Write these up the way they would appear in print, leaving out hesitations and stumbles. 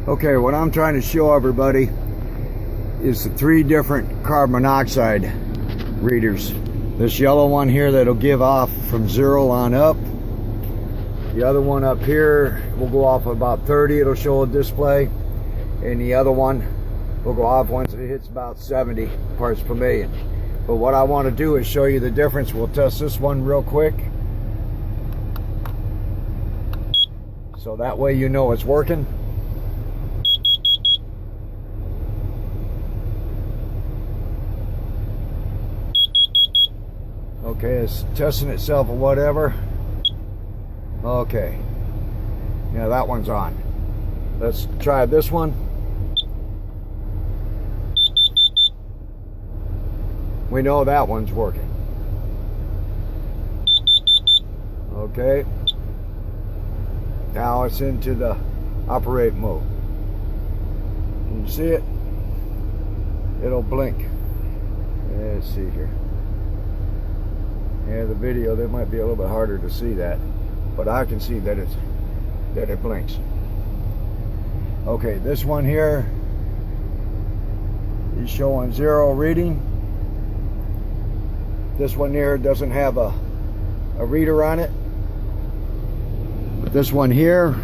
Okay, what I'm trying to show everybody is the 3 different carbon monoxide readers. This yellow one here that'll give off from 0 on up. The other one up here will go off about 30, it'll show a display. And the other one will go off once it hits about 70 parts per million. But what I want to do is show you the difference. We'll test this one real quick, so that way you know it's working. Okay, it's testing itself or whatever. Okay, yeah, that one's on. Let's try this one. We know that one's working. Okay, now it's into the operate mode. Can you see it? It'll blink. Let's see here. Yeah, the video, that might be a little bit harder to see that, but I can see that it blinks. Okay, this one here is showing 0 reading. This one here doesn't have a reader on it. But this one here,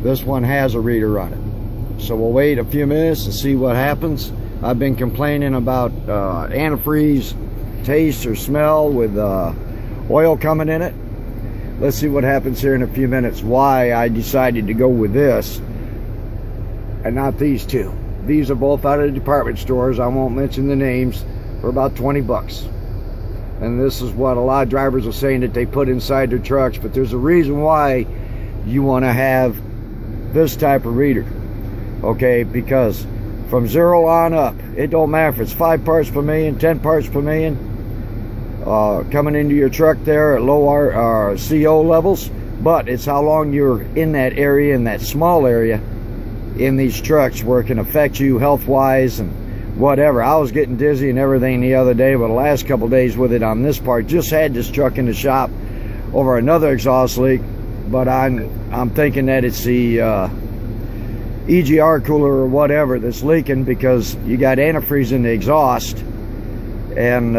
this one has a reader on it. So we'll wait a few minutes to see what happens. I've been complaining about antifreeze taste or smell with oil coming in it. Let's see what happens here in a few minutes. Why I decided to go with this and not these two. These are both out of the department stores. I won't mention the names. For about 20 bucks. And this is what a lot of drivers are saying that they put inside their trucks, but there's a reason why you want to have this type of reader. Okay, because from 0 on up, it don't matter if it's 5 parts per million, 10 parts per million, coming into your truck there at low CO levels, but it's how long you're in that area, in that small area in these trucks, where it can affect you health-wise and whatever. I was getting dizzy and everything the other day, but the last couple of days with it on this part, just had this truck in the shop over another exhaust leak, but I'm thinking that it's the EGR cooler or whatever that's leaking, because you got antifreeze in the exhaust, and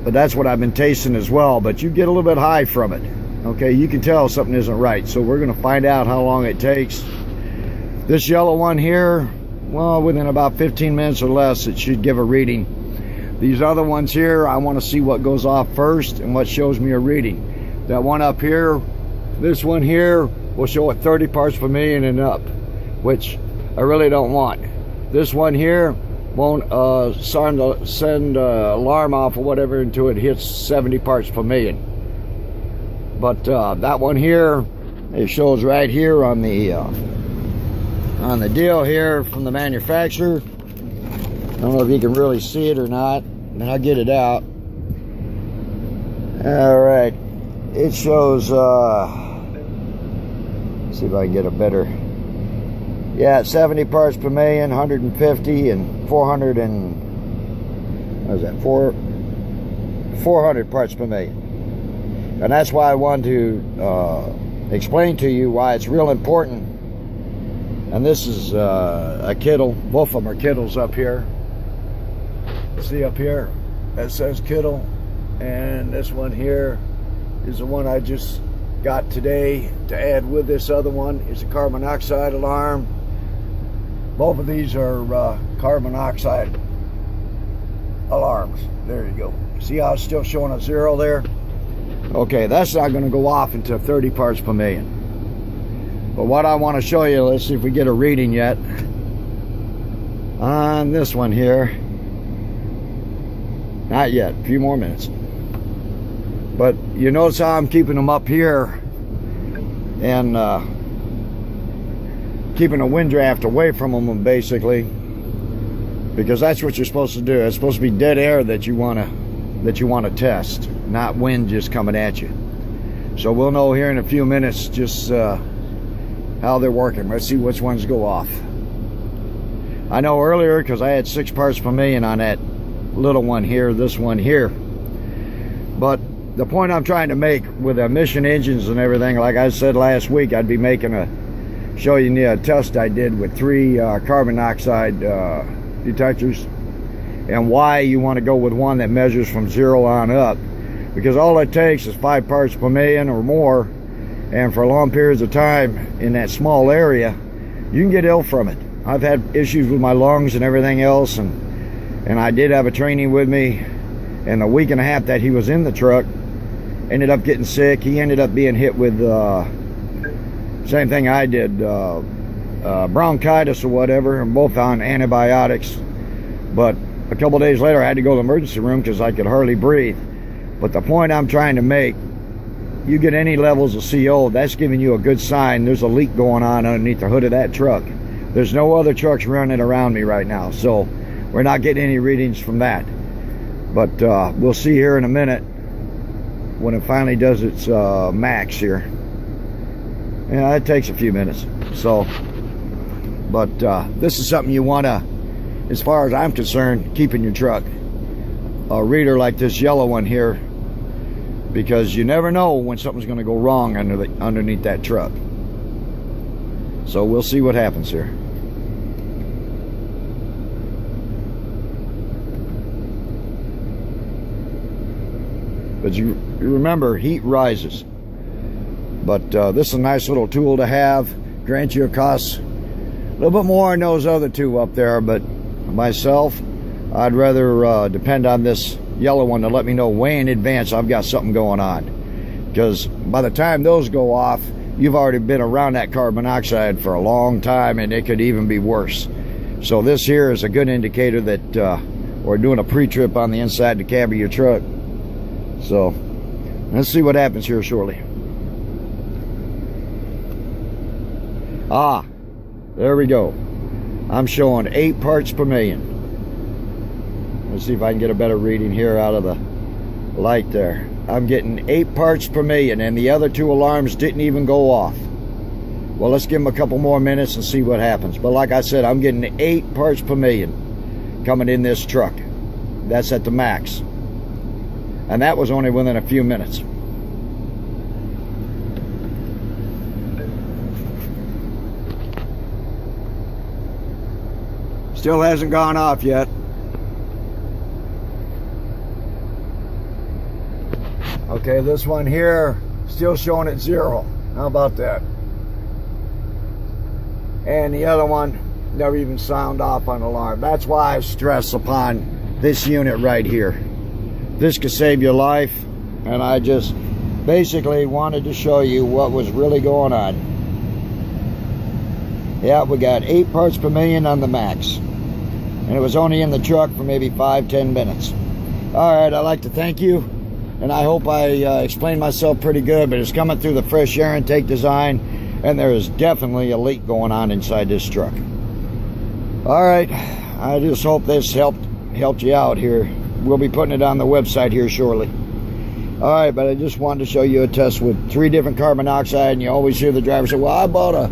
but that's what I've been tasting as well. But you get a little bit high from it. Okay, you can tell something isn't right, so we're going to find out how long it takes. This yellow one here, well, within about 15 minutes or less, it should give a reading. These other ones here, I want to see what goes off first and what shows me a reading. That one up here, this one here, will show at 30 parts per million and up, which I really don't want. This one here won't send alarm off or whatever until it hits 70 parts per million. But that one here, it shows right here on the deal here from the manufacturer. I don't know if you can really see it or not, and I'll get it out. All right, it shows let's see if I can get a better, yeah, 70 parts per million, 150 and 400 and what is that, 400 parts per million. And that's why I wanted to explain to you why it's real important. And this is a Kittle. Both of them are Kittles up here. See up here, that says Kittle. And this one here is the one I just got today to add with this other one. It's a carbon monoxide alarm. Both of these are carbon monoxide alarms. There you go. See how it's still showing a 0 there? Okay, that's not going to go off until 30 parts per million. But what I want to show you, let's see if we get a reading yet on this one here. Not yet, a few more minutes. But you notice how I'm keeping them up here and keeping a wind draft away from them, basically, because that's what you're supposed to do. It's supposed to be dead air that you want to test, not wind just coming at you. So we'll know here in a few minutes just how they're working. Let's see which ones go off. I know earlier, because I had 6 parts per million on that little one here, this one here. But the point I'm trying to make with emission engines and everything, like I said last week, I'd be making show you a test I did with 3 carbon monoxide detectors, and why you want to go with one that measures from 0 on up, because all it takes is 5 parts per million or more, and for long periods of time in that small area, you can get ill from it. I've had issues with my lungs and everything else, and I did have a trainee with me, and a week and a half that he was in the truck, ended up getting sick. He ended up being hit with same thing I did, bronchitis or whatever, and both on antibiotics. But a couple days later I had to go to the emergency room because I could hardly breathe. But the point I'm trying to make, you get any levels of CO, that's giving you a good sign there's a leak going on underneath the hood of that truck. There's no other trucks running around me right now, so we're not getting any readings from that. But we'll see here in a minute when it finally does its max here. Yeah, it takes a few minutes. So, but this is something you want to, as far as I'm concerned, keep in your truck. A reader like this yellow one here, because you never know when something's going to go wrong underneath that truck. So we'll see what happens here. But you remember, heat rises. But this is a nice little tool to have. Grant you, it costs a little bit more than those other 2 up there, but myself, I'd rather depend on this yellow one to let me know way in advance I've got something going on. Because by the time those go off, you've already been around that carbon monoxide for a long time, and it could even be worse. So this here is a good indicator that we're doing a pre-trip on the inside the cab of your truck. So let's see what happens here shortly. Ah, there we go. I'm showing 8 parts per million. Let's see if I can get a better reading here out of the light there. I'm getting 8 parts per million, and the other 2 alarms didn't even go off. Well, let's give them a couple more minutes and see what happens. But like I said, I'm getting 8 parts per million coming in this truck. That's at the max. And that was only within a few minutes. Still hasn't gone off yet. Okay, this one here still showing at 0. How about that? And the other one never even sound off on alarm. That's why I stress upon this unit right here. This could save your life, and I just basically wanted to show you what was really going on. Yeah, we got 8 parts per million on the max, and it was only in the truck for maybe 5-10 minutes. All right, I'd like to thank you, and I hope I explained myself pretty good, but it's coming through the fresh air intake design, and there is definitely a leak going on inside this truck. All right, I just hope this helped you out here. We'll be putting it on the website here shortly. All right, but I just wanted to show you a test with 3 different carbon monoxide, and you always hear the driver say, well, I bought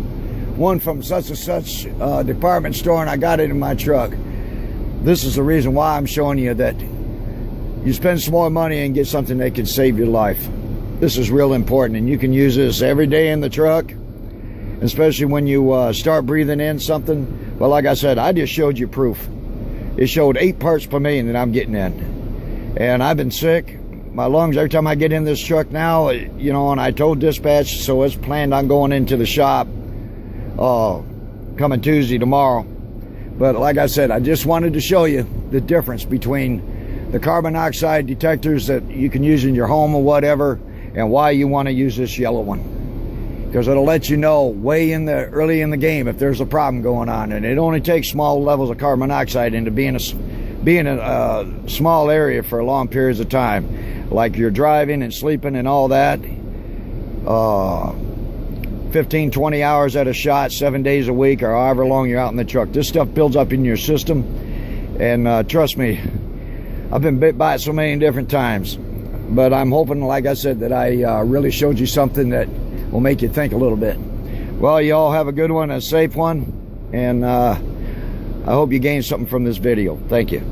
one from such and such department store, and I got it in my truck. This is the reason why I'm showing you that you spend some more money and get something that can save your life. This is real important, and you can use this every day in the truck, especially when you start breathing in something. But like I said, I just showed you proof. It showed 8 parts per million that I'm getting in. And I've been sick. My lungs, every time I get in this truck now, you know, and I told dispatch, so it's planned on going into the shop coming Tuesday, tomorrow. But like I said, I just wanted to show you the difference between the carbon monoxide detectors that you can use in your home or whatever, and why you want to use this yellow one. Because it'll let you know way early in the game if there's a problem going on. And it only takes small levels of carbon monoxide into being in a small area for long periods of time, like you're driving and sleeping and all that. 15-20 hours at a shot, 7 days a week, or however long you're out in the truck. This stuff builds up in your system, and trust me, I've been bit by it so many different times. But I'm hoping, like I said, that I really showed you something that will make you think a little bit. Well, you all have a good one, a safe one, and I hope you gained something from this video. Thank you.